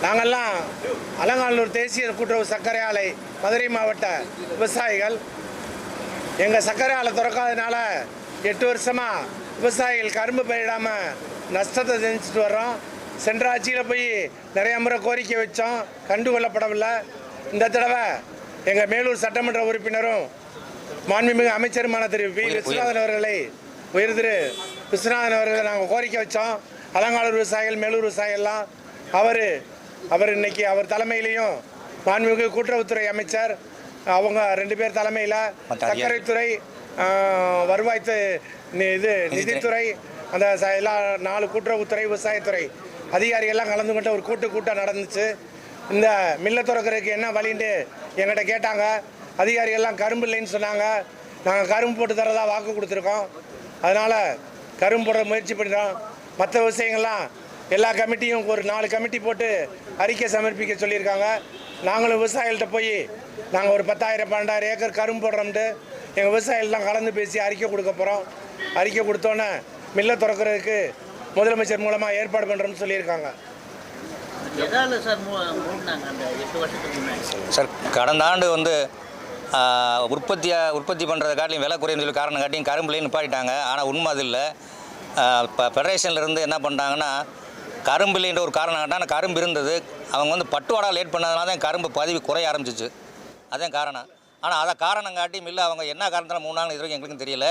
நாங்கள்லாம் அலங்காநல்லூர் தேசிய கூட்டுறவு சர்க்கரை ஆலை மதுரை மாவட்ட விவசாயிகள். எங்கள் சர்க்கரை ஆலை திறக்காதனால 8 வருஷமாக விவசாயிகள் கரும்பு பயிரிடாமல் நஷ்டத்தை செஞ்சுட்டு வர்றோம். சென்ற ஆட்சியில் போய் நிறைய முறை கோரிக்கை வச்சோம், கண்டுகொள்ளப்படவில்லை. இந்த தடவை எங்கள் மேலூர் சட்டமன்ற உறுப்பினரும் மாண்புமிகு அமைச்சருமான திரு வி. விஸ்வநாதன் அவர்களை நாங்கள் கோரிக்கை வச்சோம். அலங்காநல்லூர் விவசாயிகள், மேலூர் விவசாயிகள்லாம் அவர் இன்னைக்கு அவர் தலைமையிலையும் மாண்புமிகு கூட்டுறவுத்துறை அமைச்சர் அவங்க 2 பேர் தலைமையில் சர்க்கரைத்துறை, வருவாய் நிதித்துறை, அந்த எல்லா 4 கூட்டுறவுத்துறை, விவசாயத்துறை அதிகாரிகள்லாம் கலந்து கொண்ட ஒரு கூட்டம் நடந்துச்சு. இந்த மில்லை திறக்கிறதுக்கு என்ன வழின்னு என்கிட்ட கேட்டாங்க. அதிகாரிகள்லாம் கரும்பு இல்லைன்னு சொன்னாங்க. நாங்கள் கரும்பு போட்டு தரதா வாக்கு கொடுத்துருக்கோம். அதனால் கரும்பு போட முயற்சி பண்ணுறோம். மற்ற விஷயங்கள்லாம் எல்லா கமிட்டியும் ஒரு 4 கமிட்டி போட்டு அறிக்கை சமர்ப்பிக்க சொல்லியிருக்காங்க. நாங்களும் விவசாயிகள்கிட்ட போய் நாங்கள் ஒரு 10,000-12,000 ஏக்கர் கரும்பு போடுறோம்ட்டு எங்கள் விவசாயிகள்லாம் கலந்து பேசி அறிக்கை கொடுக்க போகிறோம். அறிக்கை கொடுத்தோன்னே மில்லை திறக்கிறதுக்கு முதலமைச்சர் மூலமாக ஏற்பாடு பண்ணுறோம்னு சொல்லியிருக்காங்க. சார், கடந்த ஆண்டு உற்பத்தி பண்ணுறதை காட்டிலும் விலை குறைன்னு சொல்லி காரணம் காட்டியும் கரும்புலேயும் நிப்பாட்டிட்டாங்க. ஆனால் உண்மை அது இல்லை. இப்போ ஃபெடரேஷன்லேருந்து என்ன பண்ணுறாங்கன்னா, கரும்புலேன்ற ஒரு காரணம் காட்டினா கரும்பு இருந்தது, அவங்க பட்டுவாடா லேட் பண்ணதுனால தான் கரும்பு பதிவு குறைய ஆரம்பிச்சிச்சு. அதான் காரணம். ஆனால் அதை காரணம் காட்டி மில்லை அவங்க என்ன காரணத்தில் மூணாங்க இது வரைக்கும் எங்களுக்கும் தெரியல.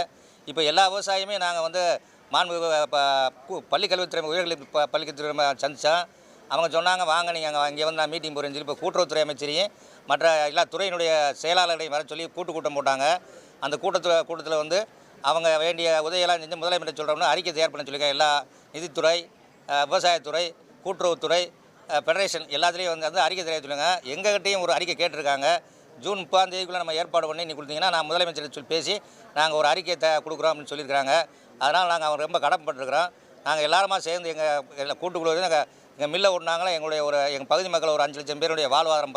இப்போ எல்லா விவசாயியுமே நாங்கள் பள்ளிக்கல்வித்துறை பள்ளிக்கல்வித்துறை சந்தித்தோம். அவங்க சொன்னாங்க, வாங்க நீங்கள் இங்கே நான் மீட்டிங் போகிறேன்னு சொல்லி இப்போ கூட்டுறவுத்துறை அமைச்சரையும் மற்ற எல்லா துறையினுடைய செயலாளர்களையும் வர சொல்லி கூட்டம் போட்டாங்க. அந்த கூட்டத்தில் அவங்க வேண்டிய உதவியெல்லாம் செஞ்சு முதலமைச்சர் சொல்கிறோம்னு அறிக்கை தயார் பண்ண சொல்லியிருக்காங்க. எல்லா நிதித்துறை, விவசாயத்துறை, கூட்டுறவுத்துறை, ஃபெடரேஷன் எல்லாத்துலேயும் அறிக்கை தயார் சொல்லுங்க. எங்ககிட்டையும் ஒரு அறிக்கை கேட்டிருக்காங்க. ஜூன் 30 நம்ம ஏற்பாடு பண்ணி நீங்கள் கொடுத்தீங்கன்னா நான் முதலமைச்சர் சொல்லி பேசி நாங்கள் ஒரு அறிக்கையை கொடுக்குறோம் அப்படின்னு சொல்லியிருக்காங்க. அதனால் நாங்கள் அவங்க ரொம்ப கடமைப்பட்டிருக்கிறோம். நாங்கள் எல்லாருமா சேர்ந்து எங்கள் கூட்டுக்குழு எங்கள் மில்லை ஓட்டினாங்களே எங்கள் பகுதி மக்கள் ஒரு 5 லட்சம் பேருடைய வாழ்வாதாரம்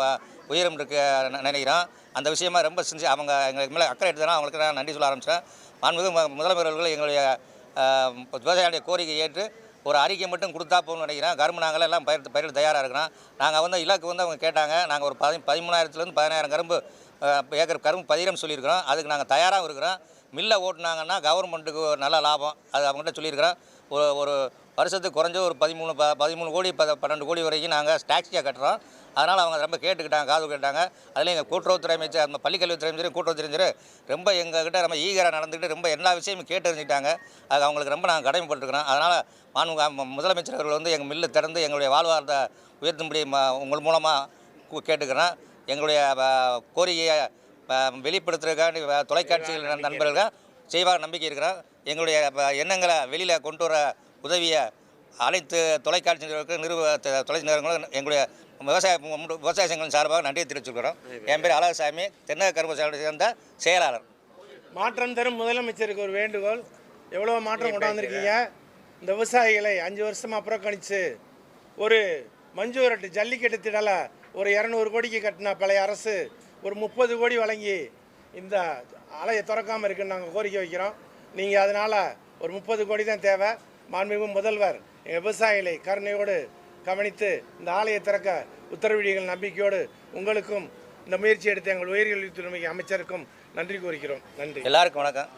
உயரம் இருக்கு நினைக்கிறோம். அந்த விஷயமா ரொம்ப செஞ்சு அவங்க எங்களுக்கு மேலே அக்கறை எடுத்தனா அவங்களுக்கு நான் நன்றி சொல்ல ஆரம்பித்தேன். முதலமைச்சர்கள் எங்களுடைய விவசாயிகளுடைய கோரிக்கை ஏற்று ஒரு அறிக்கை மட்டும் கொடுத்தா போகணும்னு நினைக்கிறேன். கரும்பு நாங்கள் எல்லாம் பயிரிட தயாராக இருக்கிறோம். நாங்கள் இலக்கு அவங்க கேட்டாங்க. நாங்கள் ஒரு 13,000 14,000 கரும்பு ஏக்கர் கரும்பு பதிரம் சொல்லியிருக்கிறோம். அதுக்கு நாங்கள் தயாராகவும் இருக்கிறோம். மில்லை ஓட்டினாங்கன்னா கவர்மெண்ட்டுக்கு ஒரு நல்ல லாபம், அது அவங்ககிட்ட சொல்லியிருக்கிறோம். ஒரு வருஷத்துக்கு குறைஞ்ச ஒரு 13 கோடி 12 கோடி வரைக்கும் நாங்கள் டாக்ஸியாக கட்டுறோம். அதனால் அவங்க ரொம்ப கேட்டுக்கிட்டாங்க, காது கேட்டாங்க. அதில் எங்கள் கூட்டுறவுத்துறை அமைச்சர், அந்த பள்ளிக்கல்வித்துறை அமைச்சர், கூட்டுறவுத்துறை அமைச்சர் ரொம்ப எங்ககிட்ட ரொம்ப ஈகராக நடந்துக்கிட்டு ரொம்ப எல்லா விஷயமும் கேட்டு தெரிஞ்சுக்கிட்டாங்க. அது அவங்களுக்கு ரொம்ப நாங்கள் கடமைப்பட்டுருக்கிறோம். அதனால் முதலமைச்சர் அவர்கள் எங்கள் மில்லு திறந்து எங்களுடைய வாழ்வாதாரத்தை உயர்த்தும்படி உங்கள் மூலமாக கேட்டுக்கிறேன். எங்களுடைய கோரிக்கையை வெளிப்படுத்துறதுக்காண்டி தொலைக்காட்சிகள் நண்பர்கள் செய்வாக நம்பிக்கை இருக்கிறோம். எங்களுடைய எண்ணங்களை வெளியில் கொண்டு வர உதவிய அனைத்து தொலைக்காட்சி தொலைக்காட்சி நிறுவனங்களும் எங்களுடைய விவசாய சங்கங்களின் சார்பாக நன்றியை தெரிவிச்சுக்கிறோம். என் பேர் அழகசாமி, தென்னக கரும்பு சேர்ந்த செயலாளர். மாற்றம் தரும் முதலமைச்சருக்கு ஒரு வேண்டுகோள். எவ்வளோ மாற்றம் கொண்டாந்துருக்கீங்க. இந்த விவசாயிகளை 5 வருஷமாக புறக்கணித்து ஒரு மஞ்சூரட்டு ஜல்லிக்கட்டு திடலை ஒரு 200 கோடிக்கு கட்டின பழைய அரசு ஒரு 30 கோடி வழங்கி இந்த ஆலையை திறக்காமல் இருக்குன்னு நாங்கள் கோரிக்கை வைக்கிறோம். நீங்கள் அதனால் ஒரு 30 கோடி தான் தேவை. மாண்புமிகு முதல்வர் எங்கள் விவசாயிகளை கருணையோடு கவனித்து இந்த ஆலையை திறக்க உத்தரவிடுங்கள் நம்பிக்கையோடு உங்களுக்கும் இந்த முயற்சி எடுத்த எங்கள் உயர்கல்வித்துறை அமைச்சருக்கும் நன்றி கூறுகிறோம். நன்றி. எல்லாருக்கும் வணக்கம்.